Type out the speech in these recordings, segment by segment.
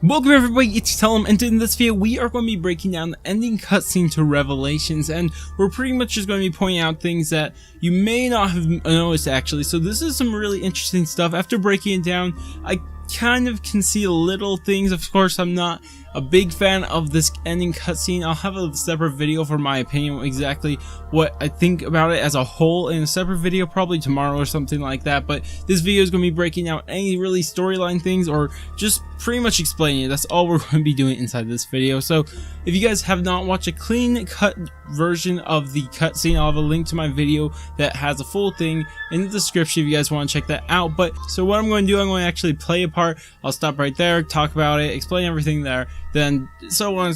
Welcome everybody, it's Tellum, and in this video we are going to be breaking down the ending cutscene to Revelations, and we're pretty much just going to be pointing out things that you may not have noticed actually. So this is some really interesting stuff. After breaking it down, I kind of can see little things. Of course, I'm not a big fan of this ending cutscene. I'll have a separate video for my opinion, exactly what I think about it as a whole in a separate video, probably tomorrow or something like that. But this video is going to be breaking out any really storyline things or just pretty much explaining it. That's all we're going to be doing inside this video. So if you guys have not watched a clean cut version of the cutscene, I'll have a link to my video that has a full thing in the description if you guys want to check that out. But so what I'm going to do, I'm going to actually play a part. I'll stop right there, talk about it, explain everything there, then so on.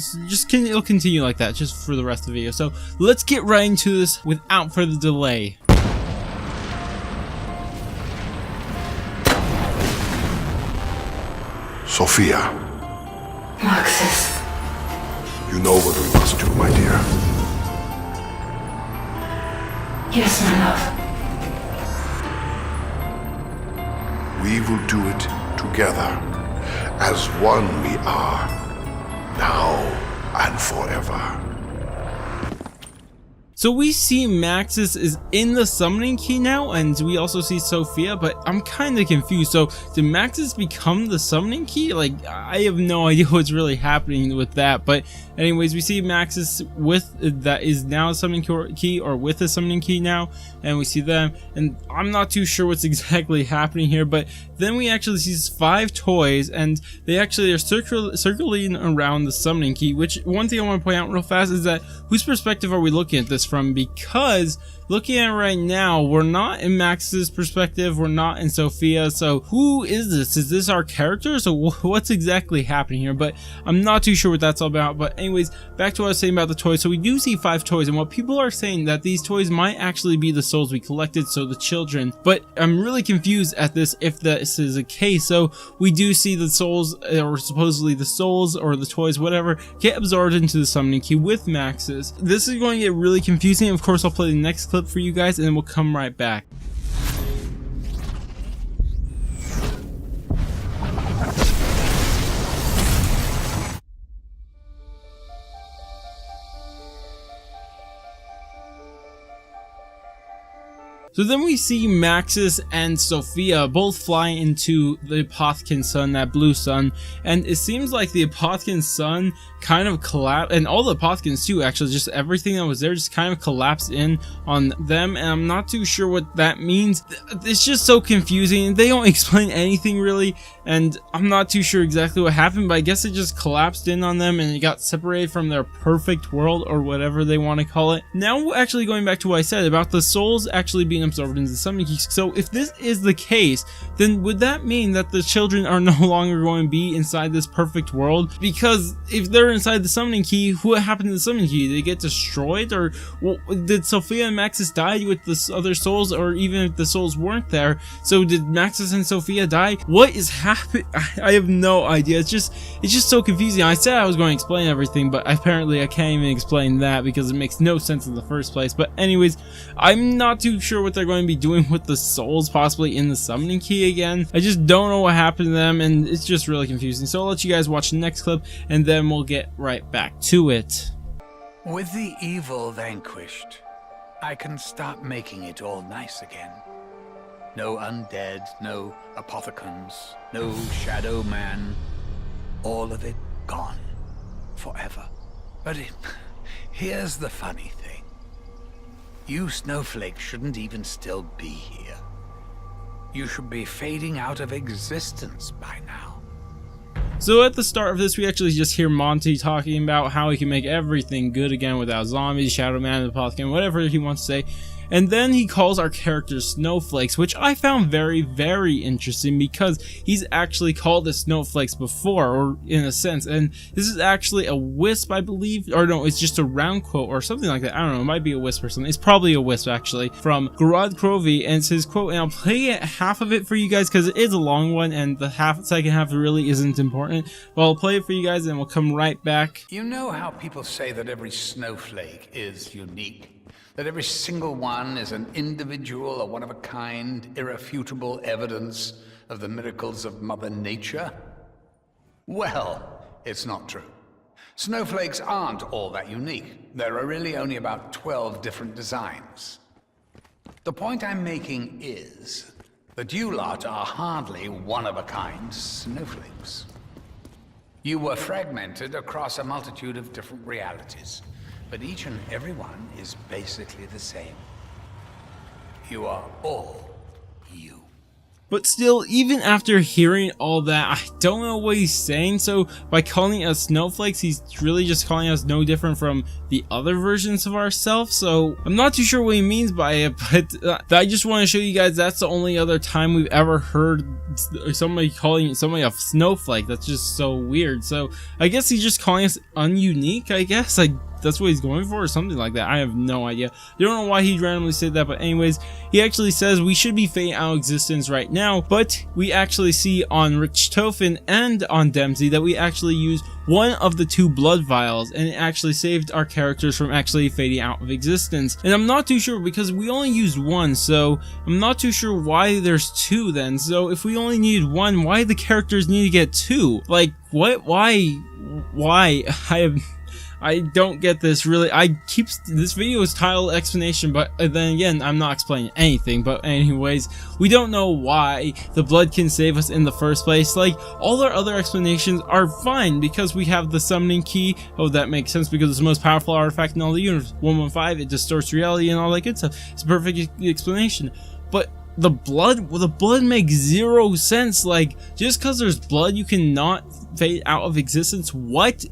It'll continue like that just for the rest of the video. So let's get right into this without further delay. Sophia. Maxis. You know what we must do, my dear. Yes, my love. We will do it together. As one we are. Now and forever. So we see Maxis is in the summoning key now, and we also see Sophia, but I'm kind of confused. So did Maxis become the summoning key? Like, I have no idea what's really happening with that. But anyways, we see Maxis with that is now a summoning key, or with a summoning key now, and we see them, and I'm not too sure what's exactly happening here. But then we actually see 5 toys, and they actually are circling around the summoning key. Which one thing I want to point out real fast is that whose perspective are we looking at this from? Because looking at it right now, we're not in Max's perspective, we're not in Sophia. So who is this? Is this our character? So what's exactly happening here? But I'm not too sure what that's all about. But anyways, back to what I was saying about the toys. So we do see 5 toys, and what people are saying that these toys might actually be the souls we collected, so the children. But I'm really confused at this, if this is a case. So we do see the souls, or supposedly the souls or the toys, whatever, get absorbed into the summoning key with Max's. This is going to get really confusing. Of course, I'll play the next clip for you guys, and then we'll come right back. So then we see Maxis and Sophia both fly into the Apothecan sun, that blue sun, and it seems like the Apothecan sun kind of collapsed, and all the Apothecans too, actually, just everything that was there just kind of collapsed in on them, and I'm not too sure what that means. It's just so confusing. They don't explain anything really, and I'm not too sure exactly what happened, but I guess it just collapsed in on them and it got separated from their perfect world, or whatever they want to call it. Now, actually going back to what I said about the souls actually being absorbed into the summoning key. So if this is the case, then would that mean that the children are no longer going to be inside this perfect world? Because if they're inside the summoning key, what happened to the summoning key? Did they get destroyed? Or well, did Sophia and Maxis die with the other souls? Or even if the souls weren't there, so did Maxis and Sophia die? What is happening? I have no idea. It's just so confusing. I said I was going to explain everything, but apparently I can't even explain that because it makes no sense in the first place. But anyways, I'm not too sure what they're going to be doing with the souls possibly in the summoning key again. I just don't know what happened to them, and it's just really confusing. So I'll let you guys watch the next clip, and then we'll get right back to it. With the evil vanquished, I can start making it all nice again. No undead, no apothecans, no shadow man. All of it gone. Forever. But here's the funny thing. You snowflakes shouldn't even still be here. You should be fading out of existence by now. So at the start of this, we actually just hear Monty talking about how he can make everything good again without zombies, Shadow Man, the Apothecary, whatever he wants to say. And then he calls our characters snowflakes, which I found very, very interesting because he's actually called us snowflakes before, or in a sense. And this is actually a wisp, I believe, or no, it's just a round quote or something like that. I don't know, it might be a wisp or something. It's probably a wisp actually, from Garad Krovi, and it's his quote, and I'll play half of it for you guys because it is a long one and the second half really isn't important. But I'll play it for you guys and we'll come right back. You know how people say that every snowflake is unique? That every single one is an individual, a one-of-a-kind, irrefutable evidence of the miracles of Mother Nature? Well, it's not true. Snowflakes aren't all that unique. There are really only about 12 different designs. The point I'm making is that you lot are hardly one-of-a-kind snowflakes. You were fragmented across a multitude of different realities, but each and every one is basically the same. You are all you. But still, even after hearing all that, I don't know what he's saying. So by calling us snowflakes, he's really just calling us no different from the other versions of ourselves. So I'm not too sure what he means by it, but I just want to show you guys that's the only other time we've ever heard somebody calling somebody a snowflake. That's just so weird. So I guess he's just calling us ununique, I guess. Like, that's what he's going for, or something like that. I have no idea. I don't know why he randomly said that, but anyways, he actually says we should be fading out of existence right now, but we actually see on Richtofen and on Dempsey that we actually use one of the 2 blood vials, and it actually saved our characters from actually fading out of existence. And I'm not too sure because we only used 1, so I'm not too sure why there's 2 then. So if we only needed 1, why the characters need to get 2? Like, what? Why? I don't get this really. This video is titled explanation, but then again, I'm not explaining anything. But anyways, we don't know why the blood can save us in the first place. Like, all our other explanations are fine because we have the summoning key. Oh, that makes sense because it's the most powerful artifact in all the universe. 115, it distorts reality and all that good stuff. It's a perfect explanation. But the blood makes 0 sense. Like, just because there's blood, you cannot fade out of existence. What?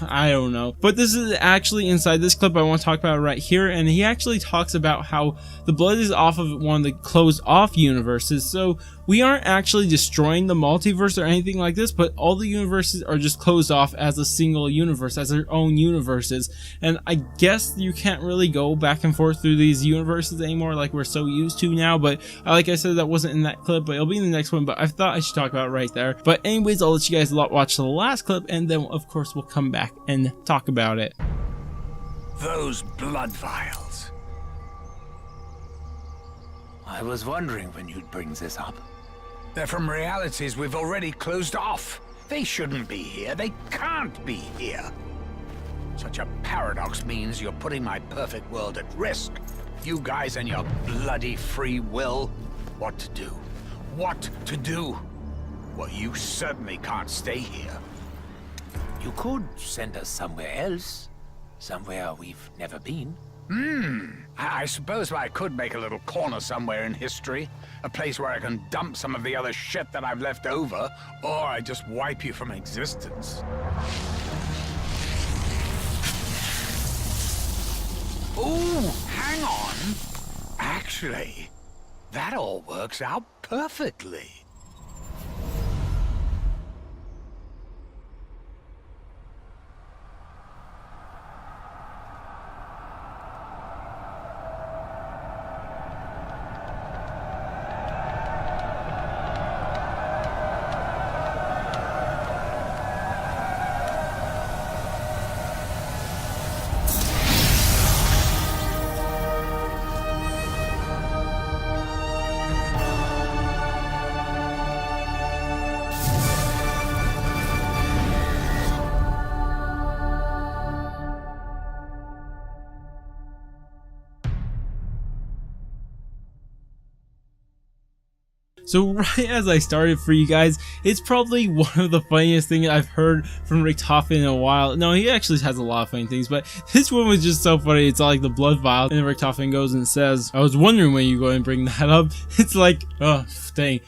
I don't know. But this is actually inside this clip I want to talk about right here, and he actually talks about how the blood is off of one of the closed off universes. So we aren't actually destroying the multiverse or anything like this, but all the universes are just closed off as a single universe, as their own universes. And I guess you can't really go back and forth through these universes anymore like we're so used to now. But like I said, that wasn't in that clip, but it'll be in the next one. But I thought I should talk about it right there. But anyways, I'll let you guys watch the last clip, and then of course we'll come back and talk about it. Those blood vials. I was wondering when you'd bring this up. They're from realities we've already closed off. They shouldn't be here. They can't be here. Such a paradox means you're putting my perfect world at risk. You guys and your bloody free will. What to do? What to do? Well, you certainly can't stay here. You could send us somewhere else. Somewhere we've never been. I suppose I could make a little corner somewhere in history. A place where I can dump some of the other shit that I've left over. Or I just wipe you from existence. Ooh, hang on. Actually, that all works out perfectly. So right as I started for you guys, it's probably one of the funniest things I've heard from Richtofen in a while. No, he actually has a lot of funny things, but this one was just so funny. It's all like the blood vial, and Richtofen goes and says, I was wondering when you go and bring that up. It's like, oh, dang.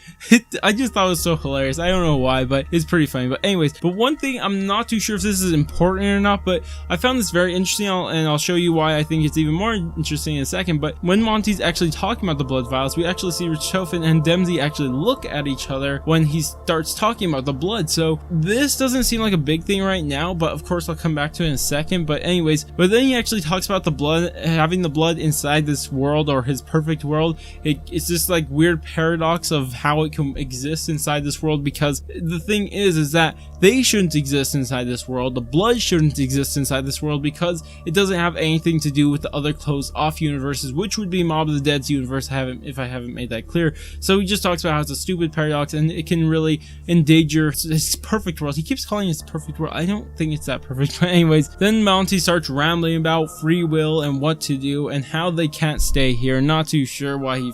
I just thought it was so hilarious. I don't know why, but it's pretty funny. But anyways, but one thing, I'm not too sure if this is important or not, but I found this very interesting, and I'll show you why I think it's even more interesting in a second. But when Monty's actually talking about the blood vials, we actually see Richtofen and Dempsey actually look at each other when he starts talking about the blood. So this doesn't seem like a big thing right now, but of course I'll come back to it in a second. But anyways, but then he actually talks about the blood, having the blood inside this world, or his perfect world. It's this like weird paradox of how it can exist inside this world, because the thing is that they shouldn't exist inside this world. The blood shouldn't exist inside this world because it doesn't have anything to do with the other closed off universes, which would be Mob of the Dead's universe, if I haven't made that clear. So he just talks talks about how it's a stupid paradox and it can really endanger his perfect world. He keeps calling it his perfect world. I don't think it's that perfect, but anyways, then Monty starts rambling about free will and what to do and how they can't stay here. Not too sure why he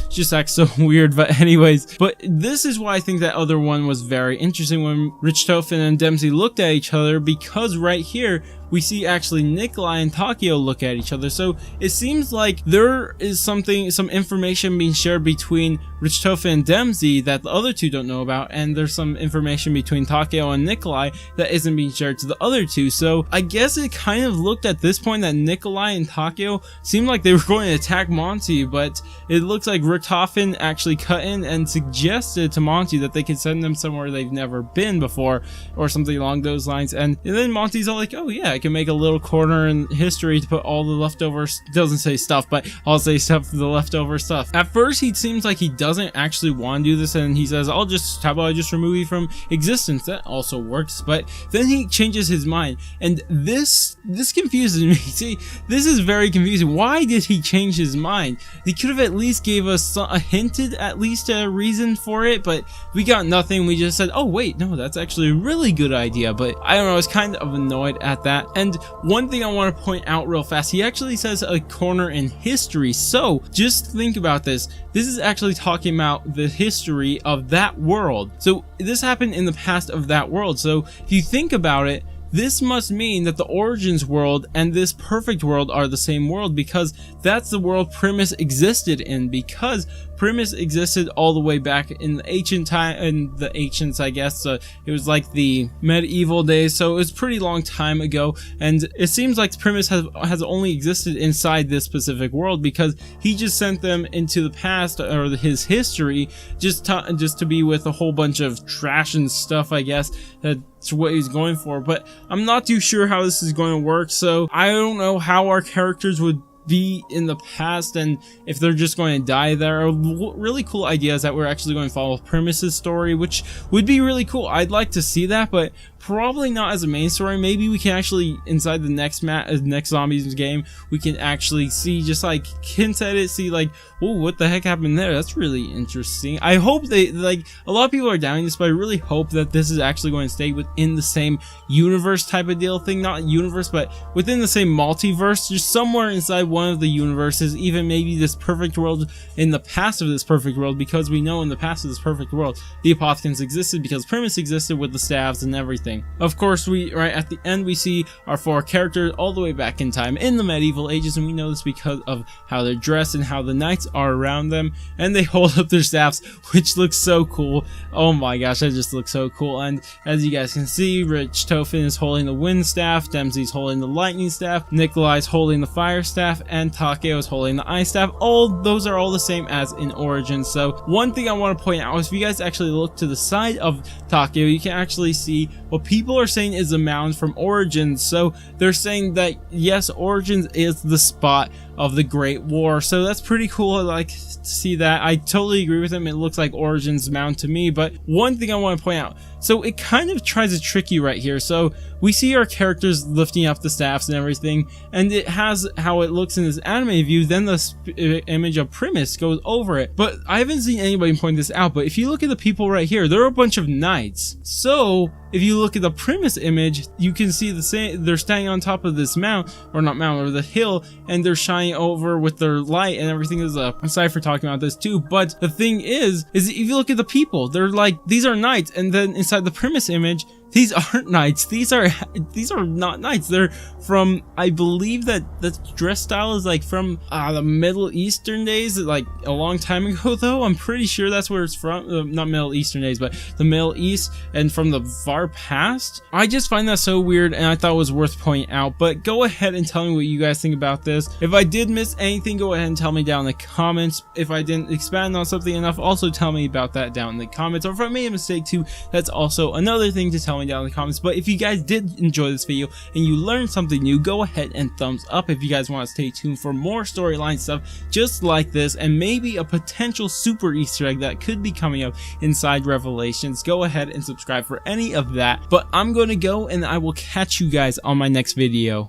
just acts so weird, but anyways, but this is why I think that other one was very interesting when Richthofen and Dempsey looked at each other, because right here we see actually Nikolai and Takeo look at each other. So it seems like there is some information being shared between Richthofen and Dempsey that the other two don't know about, and there's some information between Takeo and Nikolai that isn't being shared to the other two. So I guess it kind of looked at this point that Nikolai and Takeo seemed like they were going to attack Monty, but it looks like Richthofen actually cut in and suggested to Monty that they could send them somewhere they've never been before, or something along those lines. And then Monty's all like, oh yeah, I can make a little corner in history to put all the leftovers, doesn't say stuff, but I'll say stuff, the leftover stuff. At first he seems like he doesn't actually want to do this, and he says, how about I just remove you from existence? That also works. But then he changes his mind, and this confuses me. See, this is very confusing. Why did he change his mind? He could have at least gave us hinted at least a reason for it, but we got nothing. We just said, oh wait, no, that's actually a really good idea. But I don't know, I was kind of annoyed at that. And one thing I want to point out real fast, he actually says a corner in history. So just think about this. This is actually talking about the history of that world. So this happened in the past of that world. So if you think about it, this must mean that the Origins world and this perfect world are the same world, because that's the world Primis existed in, because Primis existed all the way back in the ancient time, in the ancients, I guess. It was like the medieval days, so it was a pretty long time ago, and it seems like Primis has only existed inside this specific world because he just sent them into the past, or his history, just to be with a whole bunch of trash and stuff, I guess. That's what he's going for, but I'm not too sure how this is going to work, so I don't know how our characters would be in the past and if they're just going to die there. A really cool idea is that we're actually going to follow Primis's story, which would be really cool. I'd like to see that, but probably not as a main story. Maybe we can actually, inside the next zombies game, we can actually see, just like hints at it, see like, oh, what the heck happened there? That's really interesting. I hope they, like, a lot of people are doubting this, but I really hope that this is actually going to stay within the same universe type of deal thing. Not universe, but within the same multiverse, just somewhere inside one of the universes, even maybe this perfect world in the past of this perfect world, because we know in the past of this perfect world, the Apothicons existed because Primis existed with the staves and everything. Of course, right at the end, we see our 4 characters all the way back in time in the medieval ages, and we know this because of how they're dressed and how the knights are around them, and they hold up their staffs, which looks so cool. Oh my gosh, that just looks so cool. And as you guys can see, Richthofen is holding the wind staff, Dempsey's holding the lightning staff, Nikolai's holding the fire staff, and Takeo is holding the ice staff. All those are all the same as in Origins. So one thing I want to point out is, if you guys actually look to the side of Takeo, you can actually see what people are saying is a mound from Origins. So they're saying that yes, Origins is the spot of the Great War. So that's pretty cool. I like to see that. I totally agree with him. It looks like Origins mound to me. But one thing I want to point out, so it kind of tries to trick you right here. So we see our characters lifting up the staffs and everything, and it has how it looks in this anime view, then the image of Primis goes over it. But I haven't seen anybody point this out, but if you look at the people right here, there are a bunch of knights. So if you look at the Primis image, you can see the same, they're standing on top of this mount, or not mount, or the hill, and they're shining over with their light and everything. Is up. I'm sorry for talking about this too, but the thing is if you look at the people, they're like, these are knights, and then inside the Primis image, these aren't knights. These are not knights. They're from, I believe that the dress style is like from the Middle Eastern days, like a long time ago though. I'm pretty sure that's where it's from. Not Middle Eastern days, but the Middle East, and from the far past. I just find that so weird, and I thought it was worth pointing out. But go ahead and tell me what you guys think about this. If I did miss anything, go ahead and tell me down in the comments. If I didn't expand on something enough, also tell me about that down in the comments. Or if I made a mistake too, that's also another thing to tell me down in the comments. But if you guys did enjoy this video and you learned something new, go ahead and thumbs up. If you guys want to stay tuned for more storyline stuff just like this, and maybe a potential super Easter egg that could be coming up inside Revelations, go ahead and subscribe for any of that. But I'm going to go, and I will catch you guys on my next video.